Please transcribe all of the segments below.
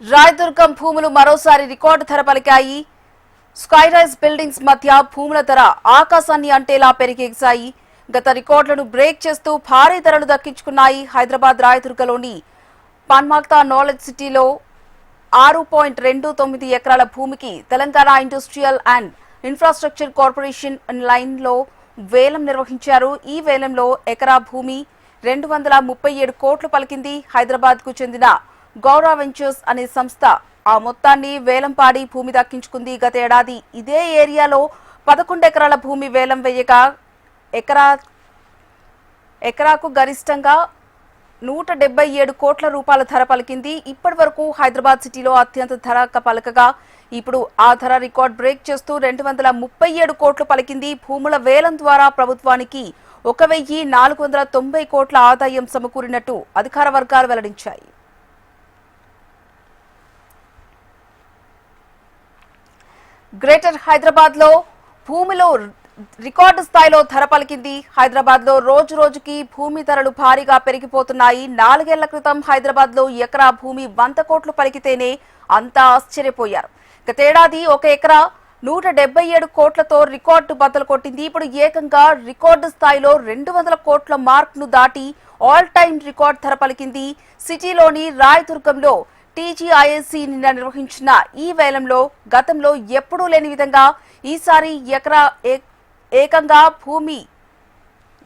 రాయదుర్గం భూములు మరోసారి రికార్డు ధర పలికాయి. స్కైరైజ్ బిల్డింగ్స్ మధ్య భూముల ధర ఆకాశాన్ని అంటేలా పెరిగేశాయి. గత రికార్డులను బ్రేక్ చేస్తూ భారీ ధరలు దక్కించుకున్నాయి. హైదరాబాద్ రాయదుర్గంలోని పన్మాక్తా నాలెడ్జ్ సిటీలో 6.29 ఎకరాల భూమికి Telangana industrial and infrastructure corporation లైన్లో వేలం నిర్వహించారు. ఈ వేలంలో ఎకరా భూమి 237 కోట్లు పలికింది. హైదరాబాద్ కు చెందిన గౌరా వెంచర్స్ అనే సంస్థ ఆ మొత్తాన్ని వేలం పాడి భూమి దక్కించుకుంది. గత ఏడాది ఇదే ఏరియాలో 11 ఎకరాల భూమి వేలం వేయగా ఎకరాకు గరిష్టంగా 177 కోట్ల రూపాయల ధర పలికింది. ఇప్పటి వరకు హైదరాబాద్ సిటీలో అత్యంత ధర పలకగా ఇప్పుడు ఆ ధర రికార్డ్ బ్రేక్ చేస్తూ 237 కోట్లు పలికింది. భూముల వేలం ద్వారా ప్రభుత్వానికి 1490 కోట్ల ఆదాయం సమకూరినట్టు అధికార వర్గాలు వెల్లడించాయి. గ్రేటర్ హైదరాబాద్ లో భూమిలో రికార్డు స్థాయిలో ధర పలికింది. హైదరాబాద్ లో రోజు రోజుకి భూమి ధరలు భారీగా పెరిగిపోతున్నాయి. 4 ఏళ్ల క్రితం హైదరాబాద్ లో ఎకరా భూమి 100 కోట్లు పలికితేనే అంతా ఆశ్చర్యపోయారు. గతేడాది ఒక ఎకరా 177 కోట్లతో రికార్డు బద్దలు కొట్టింది. ఇప్పుడు ఏకంగా రికార్డు స్థాయిలో 200 కోట్ల మార్క్ ను దాటి ఆల్ టైమ్ రికార్డు ధర పలికింది. సిటీలోని రాయదుర్గంలో టీజీఐఎస్సీ నిన్న నిర్వహించిన ఈ వేలంలో గతంలో ఎప్పుడూ లేని విధంగా ఈసారి ఎకరా ఏకంగా భూమి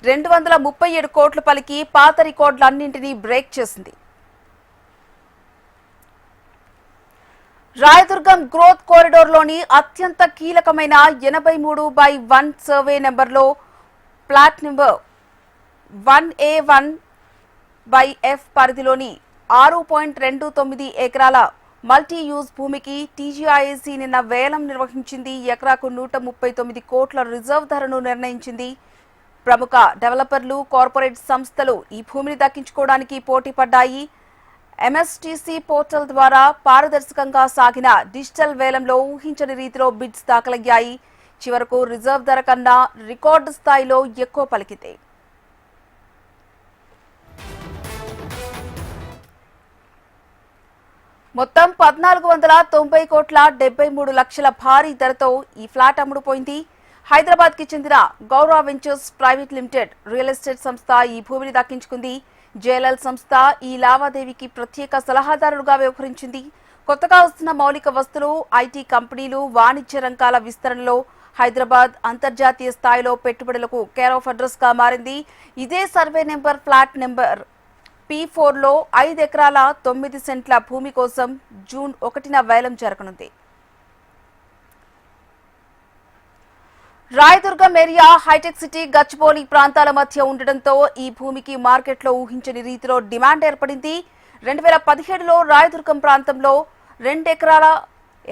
237 కోట్లు పలికి పాత రికార్డులన్నింటినీ బ్రేక్ చేసింది. రాయదుర్గం గ్రోత్ కారిడార్ లోని అత్యంత కీలకమైన 83/1 సర్వే నెంబర్లో ప్లాట్ నెంబర్ 1A1/F పరిధిలోని 6.29 ఎకరాల మల్టీ యూజ్ భూమికి టీజీఐఎస్సీ నిన్న వేలం నిర్వహించింది. ఎకరాకు 139 కోట్ల రిజర్వ్ ధరను నిర్ణయించింది. ప్రముఖ డెవలపర్లు, కార్పొరేట్ సంస్థలు ఈ భూమిని దక్కించుకోవడానికి పోటీ పడ్డాయి. ఎంఎస్టీసీ పోర్టల్ ద్వారా పారదర్శకంగా సాగిన డిజిటల్ వేలంలో ఊహించని రీతిలో బిడ్స్ దాఖలయ్యాయి. చివరకు రిజర్వ్ ధర కన్నా రికార్డు స్థాయిలో ఎక్కువ పలికింది. మొత్తం 1490 కోట్ల 73 లక్షల భారీ ధరతో ఈ ఫ్లాట్ అమ్ముడుపోయింది. హైదరాబాద్ కి చెందిన Gaura ventures private limited real estate సంస్థ ఈ భూమిని దక్కించుకుంది. జేఎల్ఎల్ సంస్థ ఈ లావాదేవీకి ప్రత్యేక సలహాదారులుగా వ్యవహరించింది. కొత్తగా వస్తున్న మౌలిక వస్తువులు, ఐటీ కంపెనీలు, వాణిజ్య రంగాల విస్తరణలో హైదరాబాద్ అంతర్జాతీయ స్థాయిలో పెట్టుబడులకు కేర్ ఆఫ్ అడ్రస్ గా మారింది. ఇదే సర్వే నెంబర్ ఫ్లాట్ నెంబర్ P4లో 5 ఎకరాల 9 సెంట్ల భూమి కోసం జూన్ 1న వేలం జరగనుంది. Rayadurgam area hitech city, Gachibowli ప్రాంతాల మధ్య ఉండడంతో ఈ భూమికి మార్కెట్లో ఊహించని రీతిలో డిమాండ్ ఏర్పడింది. 2017లో రాయదుర్గం ప్రాంతంలో 2 ఎకరాల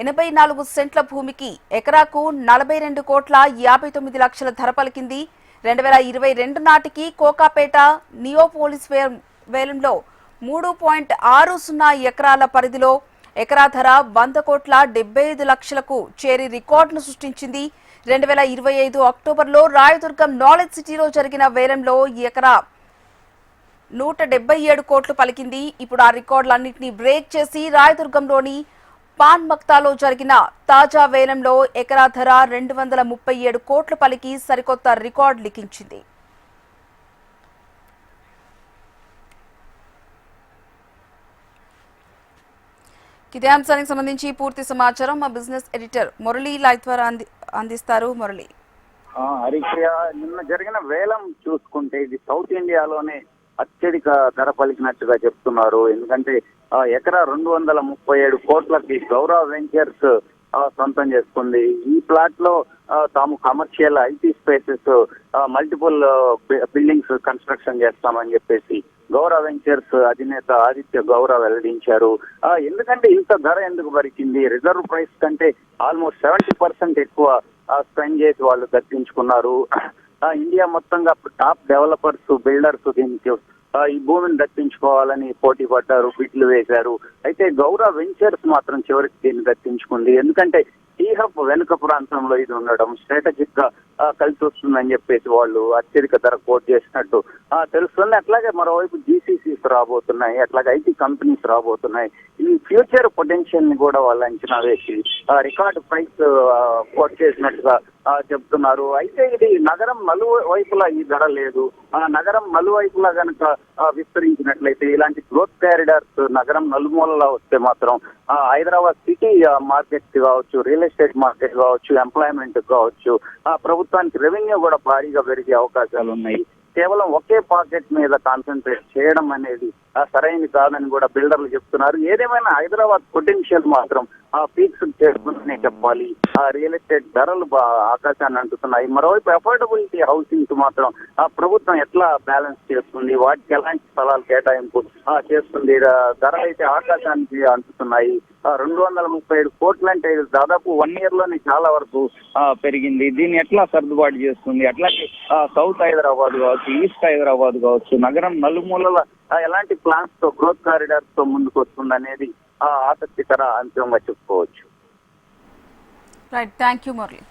84 సెంట్ల భూమికి ఎకరాకు 42 కోట్ల 59 లక్షల ధర పలికింది. 2022 నాటికి కోకాపేట నియోపోలిస్ వేలంలో 3.60 ఎకరాల పరిధిలో ఎకరా ధర 100 కోట్ల 75 లక్షలకు చేరి రికార్డును సృష్టించింది. 2025 అక్టోబర్లో రాయదుర్గం నాలెడ్జ్ సిటీలో జరిగిన వేలంలో ఎకరా 177 కోట్లు పలికింది. ఇప్పుడు ఆ రికార్డులన్నింటినీ బ్రేక్ చేసి రాయదుర్గంలోని పాన్మక్తాలో జరిగిన తాజా వేలంలో ఎకరా ధర 237 కోట్లు పలికి సరికొత్త రికార్డు లిఖించింది. ఇదే అంశానికి సంబంధించి పూర్తి సమాచారం మా బిజినెస్ ఎడిటర్ మురళి లైవ్ ద్వారా అందిస్తారు. మురళి, హరిప్రియ, నిన్న జరిగిన వేలం చూసుకుంటే ఇది సౌత్ ఇండియాలోనే అత్యధిక ధర పలికినట్టుగా చెప్తున్నారు. ఎందుకంటే ఎకరా 237 కోట్లకి గౌరా వెంచర్స్ సొంతం చేసుకుంది. ఈ ప్లాట్ లో తాము commercial IT spaces, multiple buildings construction చేస్తామని చెప్పేసి గౌరా వెంచర్స్ అధినేత ఆదిత్య గౌరా వెల్లడించారు. ఎందుకంటే ఇంత ధర ఎందుకు పలికింది? రిజర్వ్ ప్రైస్ కంటే ఆల్మోస్ట్ 70% ఎక్కువ స్పెండ్ చేసి వాళ్ళు దక్కించుకున్నారు. ఇండియా మొత్తంగా టాప్ డెవలపర్స్, బిల్డర్స్ దీనికి ఈ భూమిని దక్కించుకోవాలని పోటీ పడ్డారు, బిడ్లు వేశారు. అయితే గౌరవ వెంచర్స్ మాత్రం చివరికి దీన్ని దక్కించుకుంది. ఎందుకంటే టీ హబ్ వెనుక ప్రాంతంలో ఇది ఉండడం స్ట్రాటజిక్ గా కలిసి వస్తుందని చెప్పేసి వాళ్ళు అత్యధిక ధర కోట్ చేసినట్టు తెలుస్తుంది. అట్లాగే మరోవైపు జీసీసీస్ రాబోతున్నాయి, అట్లాగే ఐటీ కంపెనీస్ రాబోతున్నాయి. ఈ ఫ్యూచర్ పొటెన్షియల్ ని కూడా వాళ్ళు అంచనా వేసి రికార్డు ప్రైస్ కోట్ చేసినట్టుగా చెప్తున్నారు. అయితే ఇది నగరం నలువైపులా ఈ ధర లేదు. నగరం నలువైపులా కనుక విస్తరించినట్లయితే ఇలాంటి గ్రోత్ కారిడార్స్ నగరం నలుమూలలా వస్తే మాత్రం హైదరాబాద్ సిటీ మార్కెట్ కావచ్చు, రియల్ ఎస్టేట్ మార్కెట్ కావచ్చు, ఎంప్లాయ్మెంట్ కావచ్చు, ప్రభుత్వానికి రెవెన్యూ కూడా భారీగా పెరిగే అవకాశాలు ఉన్నాయి. కేవలం ఒకే పాకెట్ మీద కాన్సన్ట్రేట్ చేయడం అనేది సరైనది కాదని కూడా బిల్డర్లు చెప్తున్నారు. ఏదేమైనా హైదరాబాద్ పొటెన్షియల్ మాత్రం పీక్స్ చేరుకుంటూనే చెప్పాలి. రియల్ ఎస్టేట్ ధరలు ఆకాశాన్ని అంటుతున్నాయి. మరోవైపు అఫోర్డబిలిటీ హౌసింగ్ మాత్రం ప్రభుత్వం ఎట్లా బ్యాలెన్స్ చేస్తుంది, వాటికి ఎలాంటి స్థలాలు కేటాయింపు చేస్తుంది. ధరలు అయితే ఆకాశానికి అంటుతున్నాయి. 237 కోట్లు అంటే దాదాపు 1 year లోనే చాలా వరకు పెరిగింది. దీన్ని ఎట్లా సర్దుబాటు చేస్తుంది? అట్లాగే సౌత్ హైదరాబాద్ కావచ్చు, ఈస్ట్ హైదరాబాద్ కావచ్చు, నగరం నలుమూలల ఎలాంటి ప్లాన్స్ తో గ్రోత్ కారిడార్స్ తో ముందుకు వస్తుంది అనేది ఆసక్తికర అంశంగా చెప్పుకోవచ్చు. Right, thank you Murali.